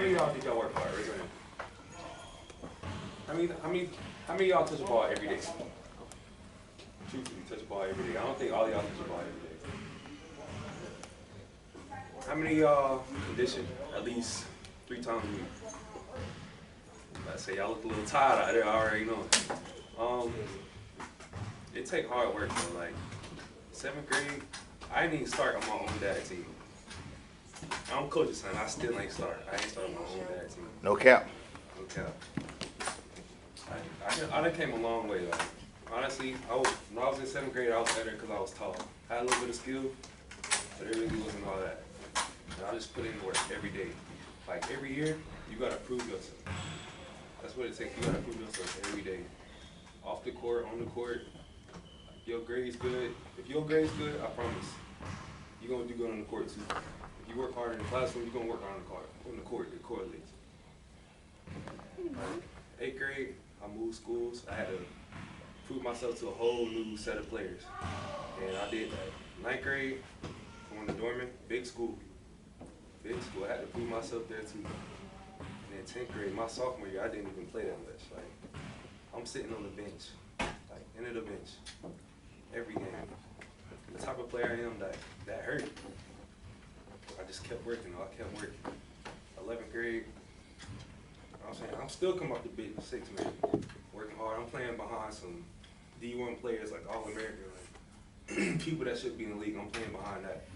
many of y'all think y'all work hard? Raise your hand. How many of y'all touch the ball every day? Truthfully, touch the ball every day. I don't think all of y'all touch the ball every day. How many of y'all condition at least 3 times a week? Let's say y'all look a little tired out there, I already know. It take hard work though. Like 7th grade, I didn't even start on my own dad team. I'm coach's son, I still ain't start. I ain't started my own dad team. No cap. No cap. I done came a long way. Like honestly, when I was in 7th grade, I was better because I was tall. I had a little bit of skill, but it really wasn't all that. And I just put in work every day. Like every year, you gotta prove yourself. That's what it takes. You gotta prove yourself every day. Off the court, on the court. If your grade's good, I promise, you're gonna do good on the court too. If you work hard in the classroom, you're gonna work hard on the court. It correlates. Like 8th grade, I moved schools. I had to prove myself to a whole new set of players, and I did that. 9th grade, going to Dorman, big school. I had to prove myself there too. And then 10th grade, my sophomore year, I didn't even play that much. Like I'm sitting on the bench, like end of the bench, every game. The type of player I am, that hurt. I just kept working. I kept working. 11th grade, I'm still coming off the bench, 6th man, working hard. I'm playing behind some D1 players like All-American, like people that should be in the league. I'm playing behind that,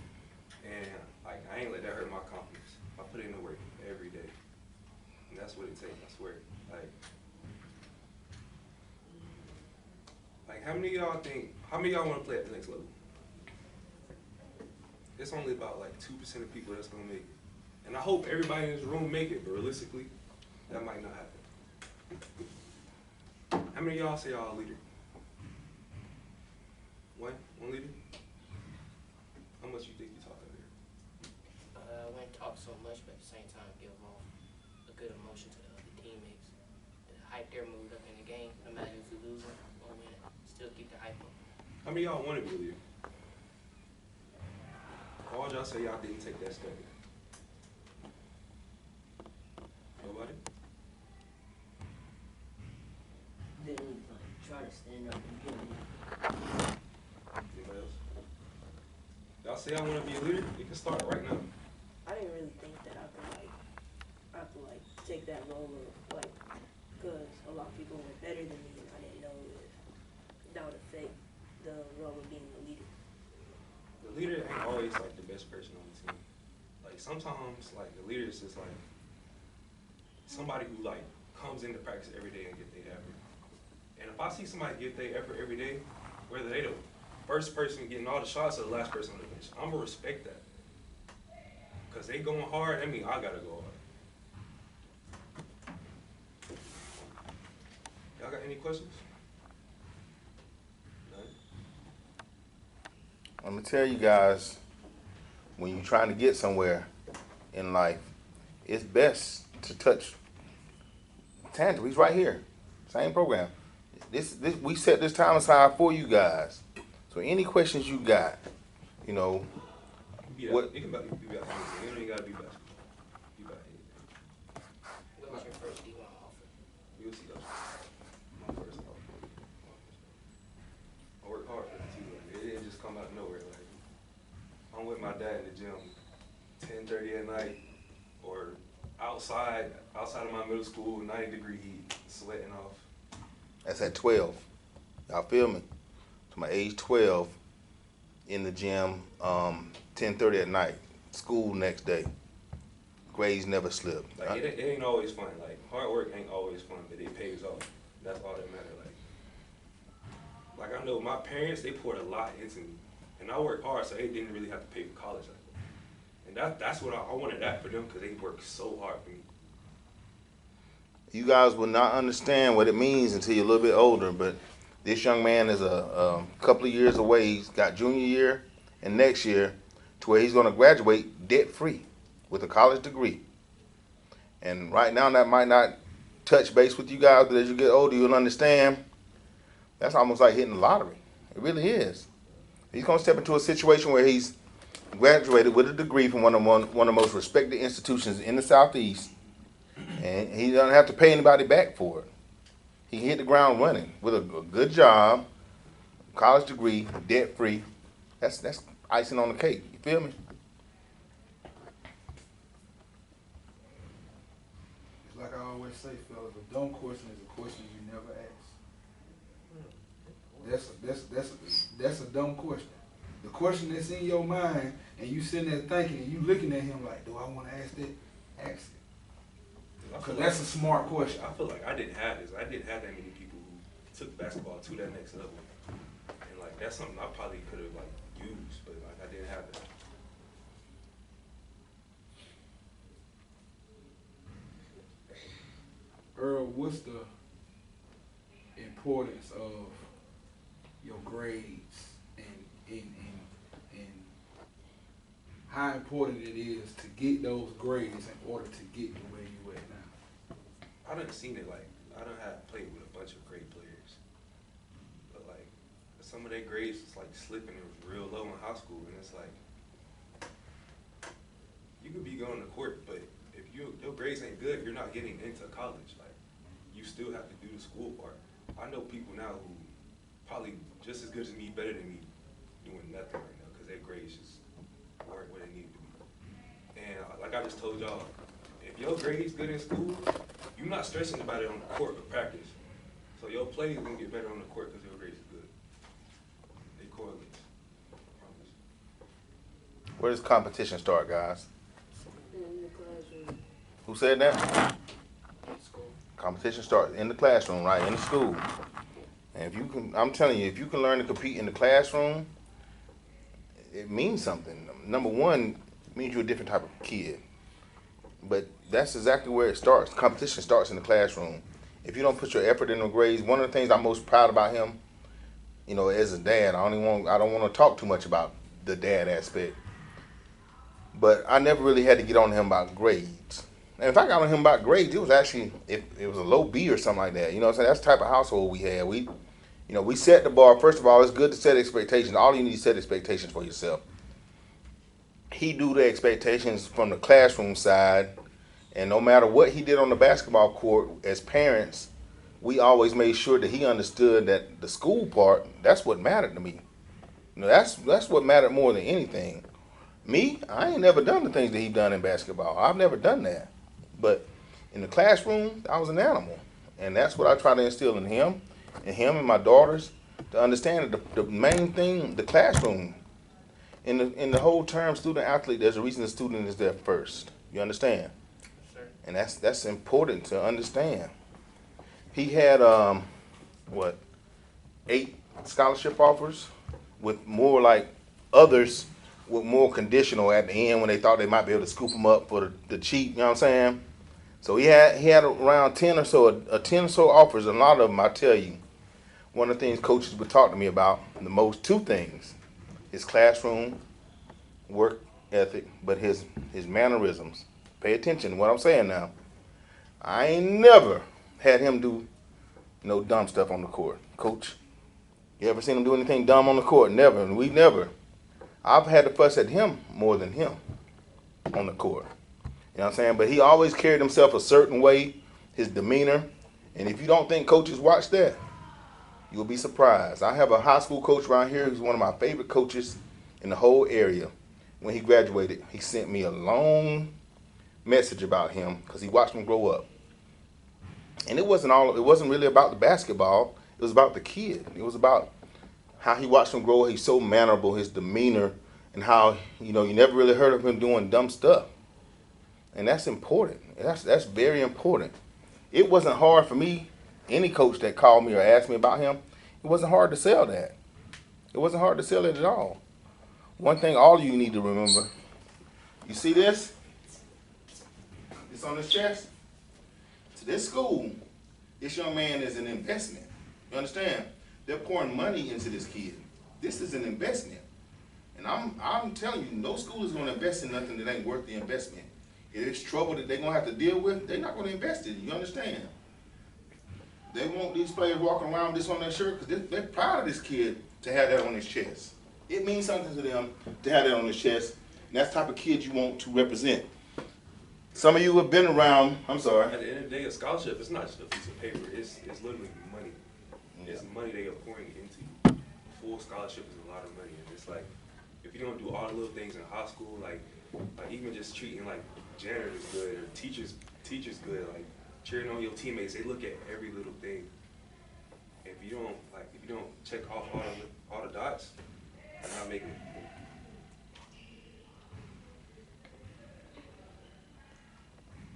and like I ain't let that hurt my confidence. I put in the work every day, and that's what it takes. I swear. Like how many of y'all want to play at the next level? It's only about like 2% of people that's gonna make it, and I hope everybody in this room make it. But realistically, that might not happen. How many of y'all say y'all a leader? One leader? How much you think you talk out there? I wouldn't talk so much, but at the same time, give them all a good emotion to the other teammates. And hype their mood up in the game. No matter if we lose or win, still keep the hype up. How many of y'all want to be a leader? All y'all say y'all didn't take that step. Nobody? Didn't try to stand up and get it. Anybody else? Y'all say y'all want to be a leader? You can start right now. I didn't really think that I could take that role of because a lot of people were better than me, and I didn't know if that would affect the role of being a leader. The leader ain't always like the best person on the team. Like sometimes, like the leader is just like somebody who like comes into practice every day and get their effort. And if I see somebody get their effort every day, whether they the first person getting all the shots or the last person on the bench, I'm gonna respect that. Cause they going hard, that means I gotta go hard. Y'all got any questions? I'm gonna tell you guys, when you're trying to get somewhere in life, it's best to touch tangible. He's right here, same program. We set this time aside for you guys. So any questions you got, you know, what? It can be about anything. It don't even gotta be basketball. Be about anything. What was your first D1 offer? You'll see that. My first offer. I worked hard for it too. Like, it didn't just come out of nowhere. Like I'm with my dad in the gym, 10:30 at night, or outside of my middle school, 90-degree heat, sweating off. That's at 12. Y'all feel me? To my age 12, in the gym, 10:30 at night. School next day. Grades never slip. Like it ain't always fun. Like hard work ain't always fun, but it pays off. That's all that matters. Like I know my parents, they poured a lot into me, and I worked hard, so they didn't really have to pay for college. And that's what I wanted that for them, because they worked so hard for me. You guys will not understand what it means until you're a little bit older, but this young man is a couple of years away. He's got junior year and next year to where he's going to graduate debt-free with a college degree. And right now that might not touch base with you guys, but as you get older, you'll understand that's almost like hitting the lottery. It really is. He's going to step into a situation where he's graduated with a degree from one of the most respected institutions in the Southeast, And he doesn't have to pay anybody back for it. He hit the ground running with a good job, college degree, debt free. That's icing on the cake. You feel me? It's like I always say, fellas, a dumb question is a question you never ask. That's a dumb question. The question that's in your mind, and you sitting there thinking, and you looking at him like, do I want to ask that? Ask it. Because that's a smart question. I feel like I didn't have this. I didn't have that many people who took basketball to that next level. And like that's something I probably could have like used, but like I didn't have it. Earl, what's the importance of your grades and how important it is to get those grades in order to get to where you at now? I done seen it like I done had played with a bunch of great players, but like some of their grades was like slipping. It was real low in high school, and it's like you could be going to court, but if your grades ain't good, you're not getting into college. Like you still have to do the school part. I know people now who probably just as good as me, better than me, doing nothing right now because their grades just weren't where they needed to be. And like I just told y'all, if your grades good in school, you're not stressing about it on the court or practice. So your play is gonna get better on the court because your grades is good. They correlate. I promise. Where does competition start, guys? In the classroom. Who said that? School. Competition starts in the classroom, right? In the school. And if you can, I'm telling you, if you can learn to compete in the classroom, it means something. Number one, it means you're a different type of kid. But that's exactly where it starts. Competition starts in the classroom. If you don't put your effort in the grades, one of the things I'm most proud about him, you know, as a dad, I don't want to talk too much about the dad aspect. But I never really had to get on him about grades. And if I got on him about grades, it was actually, if it was a low B or something like that. You know what I'm saying? That's the type of household we had. We set the bar. First of all, it's good to set expectations. All you need to set expectations for yourself. He do the expectations from the classroom side, and no matter what he did on the basketball court, as parents, we always made sure that he understood that the school part, that's what mattered to me. You know, that's what mattered more than anything. Me, I ain't never done the things that he done in basketball. I've never done that. But in the classroom, I was an animal. And that's what I try to instill in him and my daughters, to understand that the main thing, the classroom, in the whole term student athlete, there's a reason the student is there first. You understand? Sure. And that's important to understand. He had 8 scholarship offers, with more like others with more conditional at the end when they thought they might be able to scoop him up for the cheap. You know what I'm saying? So he had around 10 or so offers. A lot of them, I tell you, one of the things coaches would talk to me about the most, 2 things: his classroom work ethic, but his mannerisms. Pay attention to what I'm saying now. I ain't never had him do no dumb stuff on the court. Coach, you ever seen him do anything dumb on the court? Never. And we never. I've had to fuss at him more than him on the court. You know what I'm saying? But he always carried himself a certain way, his demeanor. And if you don't think coaches watch that, you'll be surprised. I have a high school coach around here who's one of my favorite coaches in the whole area. When he graduated, he sent me a long message about him because he watched him grow up. And it wasn't really about the basketball. It was about the kid. It was about how he watched him grow. He's so mannerable, his demeanor, and how, you never really heard of him doing dumb stuff. And that's important. That's very important. It wasn't hard for me, any coach that called me or asked me about him, it wasn't hard to sell that. It wasn't hard to sell it at all. One thing all of you need to remember, you see this? It's on his chest. To this school, this young man is an investment. You understand? They're pouring money into this kid. This is an investment. And I'm telling you, no school is going to invest in nothing that ain't worth the investment. If it's trouble that they're going to have to deal with, they're not going to invest in it. You understand? They want these players walking around with this on their shirt because they're proud of this kid to have that on his chest. It means something to them to have that on his chest. And that's the type of kid you want to represent Some of you have been around. I'm sorry. At the end of the day, a scholarship, it's not just a piece of paper. It's literally money. It's money they are pouring into you. A full scholarship is a lot of money. And it's like, if you don't do all the little things in high school, like even just treating like janitors good or teachers good, like cheering on your teammates, they look at every little thing. If you don't check off all the dots, you're not making it.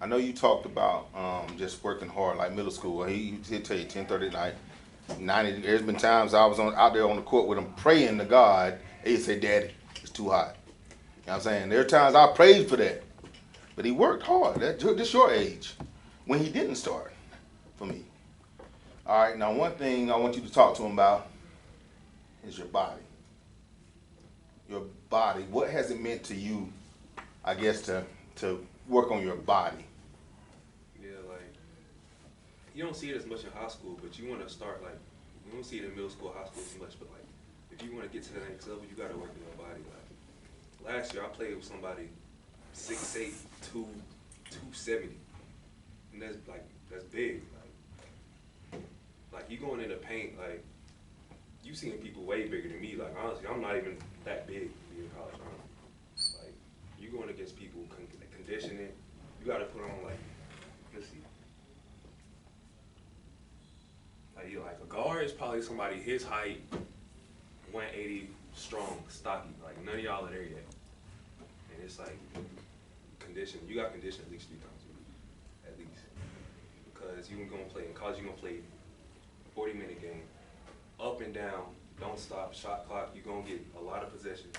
I know you talked about just working hard, like middle school. He'd tell you 10:30 at night, 90. There's been times I was out there on the court with him praying to God. He'd say, "Daddy, it's too hot." You know what I'm saying? There are times I prayed for that, but he worked hard. This your age when he didn't start for me. All right, now one thing I want you to talk to him about is your body. Your body. What has it meant to you? I guess to work on your body. Yeah, like you don't see it as much in high school, but you want to start like you don't see it in middle school, high school as much. But like if you want to get to the next level, you got to work on your body. Like last year, I played with somebody 6'8", 270, and that's big. Like you going in the paint, like you seeing people way bigger than me. Like honestly, I'm not even that big to be in college. Like you going against people conditioning, you got to put on like let's see, like a guard is probably somebody his height, 180, strong, stocky. Like none of y'all are there yet, and it's like condition. You got condition at least 3 times a week, at least, because you gonna play in college. You gonna play 40-minute game, up and down, don't stop, shot clock. You're going to get a lot of possessions.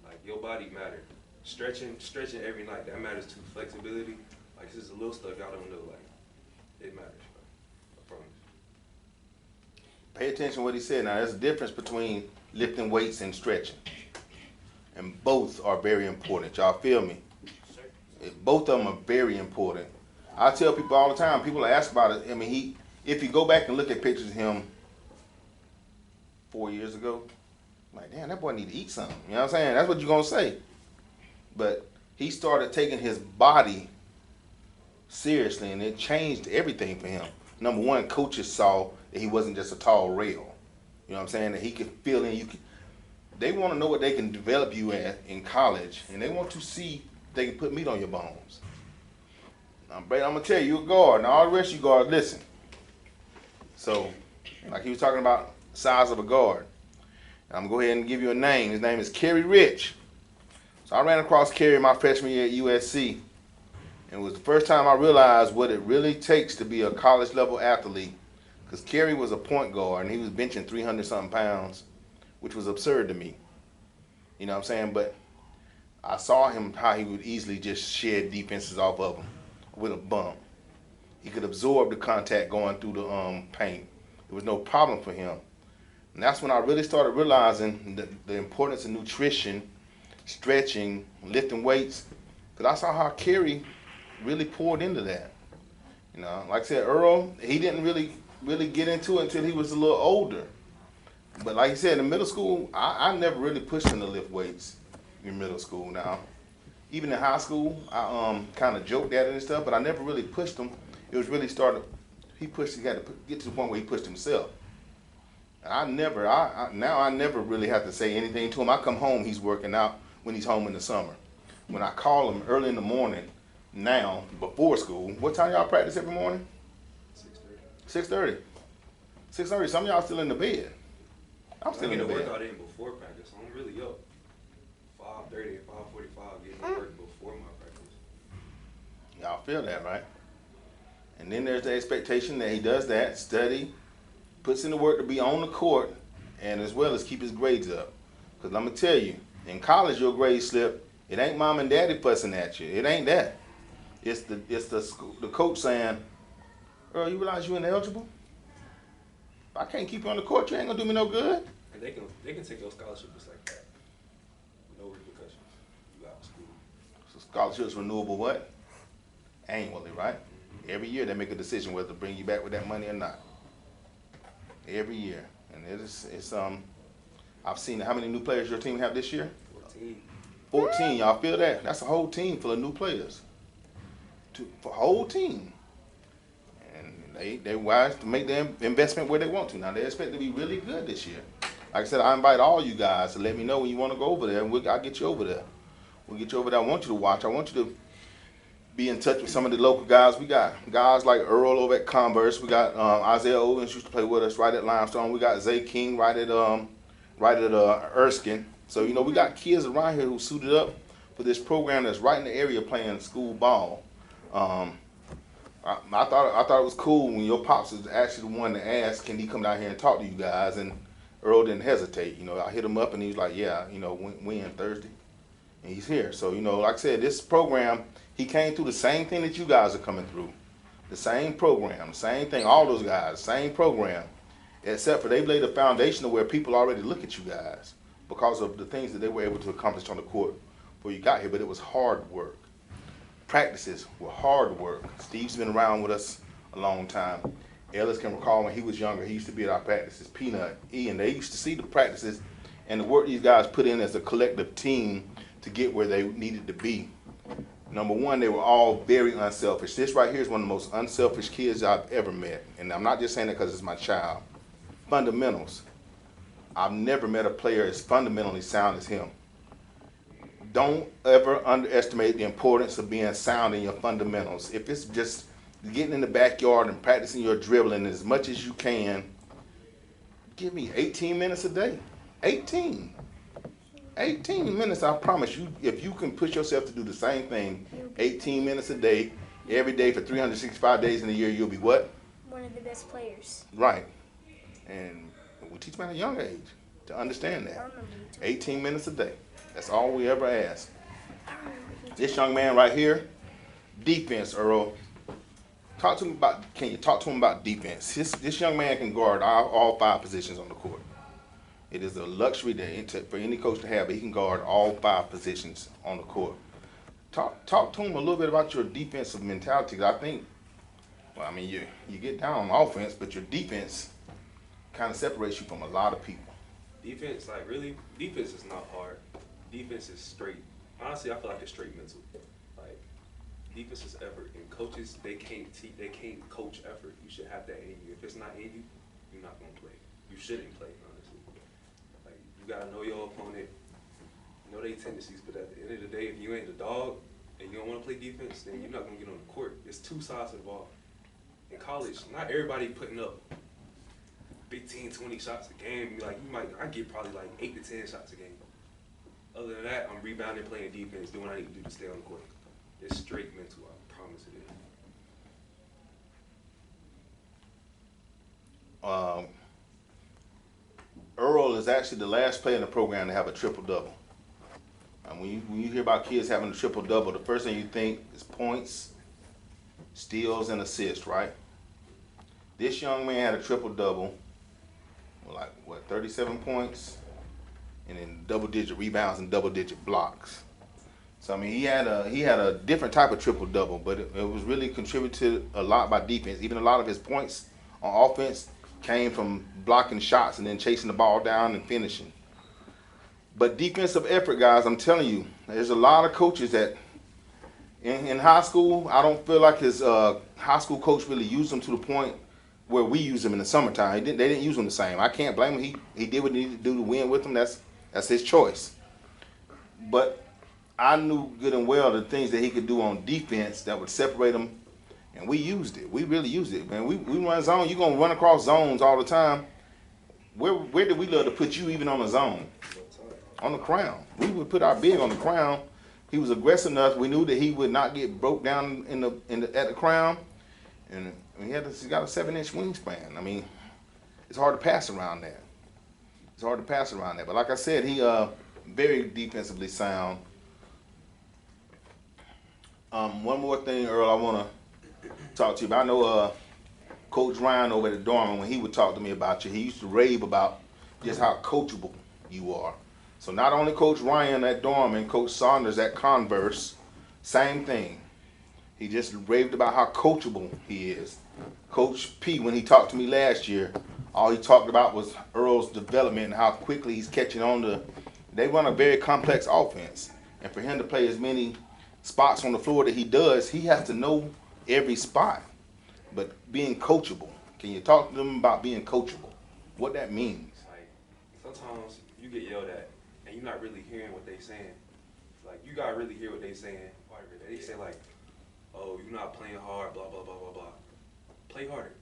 Like, your body matters. Stretching every night, that matters too. Flexibility, like, this is a little stuff y'all don't know, like, it matters, bro. I promise. Pay attention to what he said. Now, there's a difference between lifting weights and stretching. And both are very important. Y'all feel me? Both of them are very important. I tell people all the time, people ask about it. I mean, if you go back and look at pictures of him 4 years ago, I'm like, damn, that boy need to eat something. You know what I'm saying? That's what you're going to say. But he started taking his body seriously, and it changed everything for him. Number one, coaches saw that he wasn't just a tall rail. You know what I'm saying? That he could fill in. They want to know what they can develop you at in college, and they want to see if they can put meat on your bones. Now, Brady, I'm going to tell you, you're a guard. Now, all the rest of you guards, listen. So, like he was talking about size of a guard. I'm going to go ahead and give you a name. His name is Kerry Rich. So I ran across Kerry my freshman year at USC. And it was the first time I realized what it really takes to be a college level athlete. Because Kerry was a point guard and he was benching 300-something pounds, which was absurd to me. You know what I'm saying? But I saw him how he would easily just shed defenses off of him with a bump. He could absorb the contact going through the paint. It was no problem for him. And that's when I really started realizing the importance of nutrition, stretching, lifting weights. Because I saw how Kerry really poured into that. You know, like I said, Earl, he didn't really get into it until he was a little older. But like I said, in middle school, I never really pushed him to lift weights in middle school. Now, even in high school, I kind of joked at it and stuff, but I never really pushed him. It was really he had to get to the point where he pushed himself. And I never really have to say anything to him. I come home, he's working out when he's home in the summer. When I call him early in the morning, now, before school, what time y'all practice every morning? 6:30. 6:30, some of y'all still in the bed. I'm still in the bed. I get to work out in before practice, so I'm really up. 5:30, 5:45, getting to work before my practice. Y'all feel that, right? And then there's the expectation that he does that, study, puts in the work to be on the court, and as well as keep his grades up. Because I'm going to tell you, in college, your grades slip. It ain't mom and daddy fussing at you. It ain't that. It's the coach saying, Earl, you realize you're ineligible? If I can't keep you on the court, you ain't going to do me no good. And they can take your scholarship just like that. No repercussions. You out of school. So scholarships renewable what? Annually, right? Every year they make a decision whether to bring you back with that money or not. Every year. And it's I've seen how many new players your team have this year? 14. 14, y'all feel that? That's a whole team full of new players. for the whole team. And they wise to make their investment where they want to. Now they expect to be really good this year. Like I said, I invite all you guys to let me know when you want to go over there, and I'll get you over there. We'll get you over there. I want you to watch. I want you to be in touch with some of the local guys. We got guys like Earl over at Converse. We got Isaiah Owens used to play with us right at Limestone. We got Zay King right at Erskine. So you know we got kids around here who suited up for this program that's right in the area playing school ball. I thought it was cool when your pops was actually the one to ask, can he come down here and talk to you guys? And Earl didn't hesitate. You know, I hit him up and he was like, yeah, you know, when Thursday, and he's here. So you know, like I said, this program. He came through the same thing that you guys are coming through. The same program, the same thing, all those guys, same program. Except for they've laid a foundation where people already look at you guys because of the things that they were able to accomplish on the court before you got here, but it was hard work. Practices were hard work. Steve's been around with us a long time. Ellis can recall when he was younger, he used to be at our practices, Peanut, Ian. They used to see the practices and the work these guys put in as a collective team to get where they needed to be. Number one, they were all very unselfish. This right here is one of the most unselfish kids I've ever met. And I'm not just saying that because it's my child. Fundamentals. I've never met a player as fundamentally sound as him. Don't ever underestimate the importance of being sound in your fundamentals. If it's just getting in the backyard and practicing your dribbling as much as you can, give me 18 minutes a day. 18 minutes, I promise you, if you can push yourself to do the same thing, 18 minutes a day, every day for 365 days in a year, you'll be what? One of the best players. Right. And we teach them at a young age to understand that. 18 minutes a day. That's all we ever ask. This young man right here, defense, Earl. Can you talk to him about defense? This young man can guard all 5 positions on the court. It is a luxury for any coach to have, but he can guard all 5 positions on the court. Talk to him a little bit about your defensive mentality. I think, well, I mean, you get down on offense, but your defense kind of separates you from a lot of people. Defense, like really, defense is not hard. Defense is straight. Honestly, I feel like it's straight mental. Like defense is effort, and coaches they can't coach effort. You should have that in you. If it's not in you, you're not gonna play. You shouldn't play. You gotta know your opponent, know their tendencies, but at the end of the day, if you ain't the dog and you don't want to play defense, then you're not gonna get on the court. It's 2 sides of the ball. In college, not everybody putting up 15, 20 shots a game. Like I get probably like 8 to 10 shots a game. Other than that, I'm rebounding, playing defense, doing what I need to do to stay on the court. It's straight mental. I promise it is. Earl is actually the last player in the program to have a triple-double. And when you hear about kids having a triple-double, the first thing you think is points, steals, and assists, right? This young man had a triple-double, like, 37 points, and then double-digit rebounds and double-digit blocks. So, I mean, he had a different type of triple-double, but it was really contributed a lot by defense. Even a lot of his points on offense came from blocking shots and then chasing the ball down and finishing. But defensive effort, guys, I'm telling you, there's a lot of coaches that in high school, I don't feel like his high school coach really used them to the point where we use them in the summertime. They didn't use them the same. I can't blame him. He did what he needed to do to win with them. That's his choice. But I knew good and well the things that he could do on defense that would separate him. And we used it. We really used it, man. We run zone. You're going to run across zones all the time. Where did we love to put you even on the zone? On the crown. We would put our big on the crown. He was aggressive enough. We knew that he would not get broke down at the crown. And he got a 7-inch wingspan. I mean, it's hard to pass around that. But like I said, he very defensively sound. One more thing, Earl, I want to talk to you about. I know Coach Ryan over at the dorm, when he would talk to me about you, he used to rave about just how coachable you are. So not only Coach Ryan at dorm and Coach Saunders at Converse, same thing. He just raved about how coachable he is. Coach P, when he talked to me last year, all he talked about was Earl's development and how quickly he's catching on to. They run a very complex offense, and for him to play as many spots on the floor that he does, he has to know every spot. But being coachable, can you talk to them about being coachable? What that means? Like, sometimes you get yelled at and you're not really hearing what they saying. Like, you gotta really hear what they saying. They say like, oh, you're not playing hard, blah, blah, blah, blah, blah. Play harder.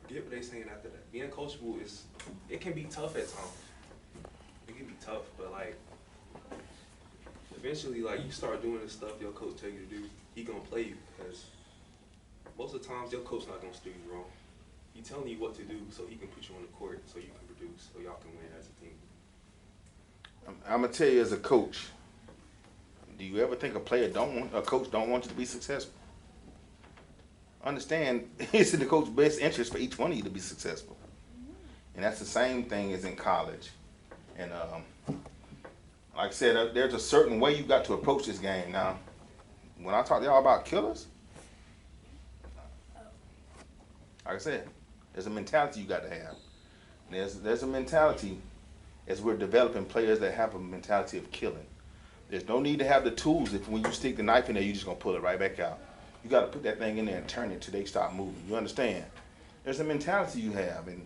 Forget what they saying after that. Being coachable it can be tough at times. It can be tough, but like, eventually, like, you start doing the stuff your coach tell you to do, he gonna play you, because most of the times your coach not gonna steer you wrong. He telling you what to do so he can put you on the court so you can produce, so y'all can win as a team. I'm gonna tell you as a coach, do you ever think a coach don't want you to be successful? Understand, it's in the coach's best interest for each one of you to be successful. And that's the same thing as in college. And like I said, there's a certain way you got to approach this game. Now, when I talk to y'all about killers, like I said, there's a mentality you got to have. There's a mentality as we're developing players that have a mentality of killing. There's no need to have the tools if when you stick the knife in there, you're just going to pull it right back out. You got to put that thing in there and turn it till they stop moving. You understand? There's a mentality you have, and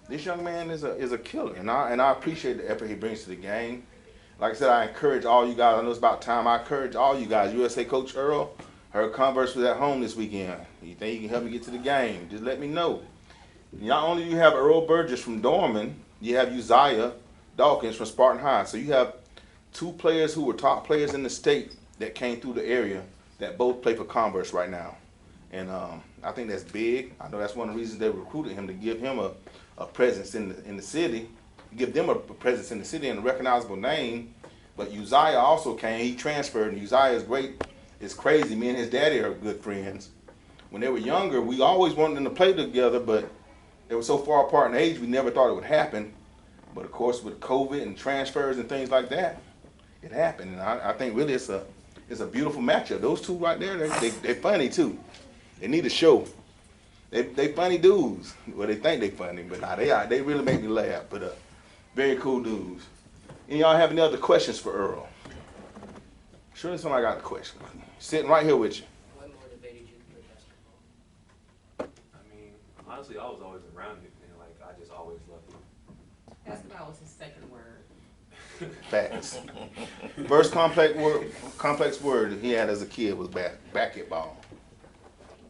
this young man is a killer, and I appreciate the effort he brings to the game. Like I said, I encourage all you guys. I know it's about time. I encourage all you guys. USA Coach Earl, her Converse was at home this weekend. You think you can help me get to the game? Just let me know. Not only do you have Earl Burgess from Dorman, you have Uzziah Dawkins from Spartan High. So you have two players who were top players in the state that came through the area that both play for Converse right now. And I think that's big. I know that's one of the reasons they recruited him, to give him a presence in the city, give them a presence in the city and a recognizable name. But Uzziah also came. He transferred, and Uzziah is great. It's crazy. Me and his daddy are good friends. When they were younger, we always wanted them to play together, but they were so far apart in age, we never thought it would happen. But of course, with COVID and transfers and things like that, it happened. And I think really it's a beautiful matchup. Those two right there, they're funny too. They need a show. They funny dudes. Well, they think they funny, but nah, they really make me laugh. But very cool dudes. And y'all have any other questions for Earl? Surely somebody got a question. Sitting right here with you. What motivated you to play basketball? I mean, honestly, I was always around it, and like, I just always loved it. Basketball was his second word. Facts. First complex word he had as a kid was basketball.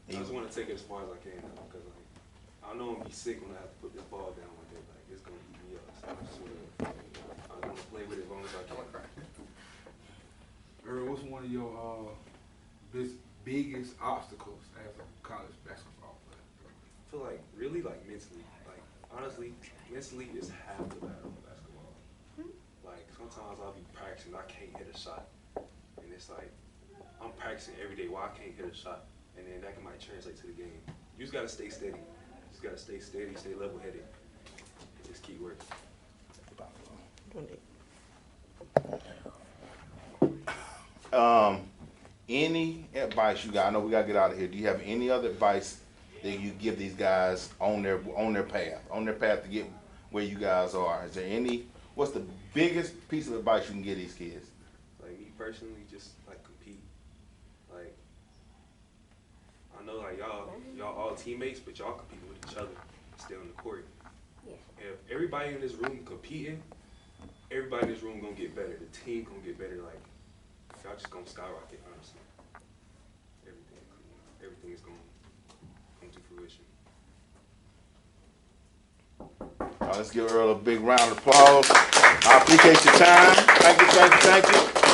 I just want to take it as far as I can, because like, I know I'm gonna be sick when I have to put this ball down one day. Like, it's gonna eat me up. So I want to play with it as long as I can. Earl, what's one of your biggest obstacles as a college basketball player? I feel like really like mentally. Like, honestly, mentally is half the battle of basketball. Like, sometimes I'll be practicing, I can't hit a shot, and it's like I'm practicing every day why I can't hit a shot, and then that might translate to the game. You just gotta stay steady. You just gotta stay steady, stay level-headed, and just keep working. Any advice you got? I know we gotta get out of here. Do you have any other advice that you give these guys on their path to get where you guys are? Is there any? What's the biggest piece of advice you can give these kids? Like, me personally, just like compete. Like, I know like y'all all teammates, but y'all compete with each other. Stay on the court. Yeah. If everybody in this room competing, everybody in this room gonna get better. The team gonna get better. Like, y'all just gonna skyrocket, honestly. Everything is gonna come to fruition. Let's give Earl a big round of applause. I appreciate your time. Thank you.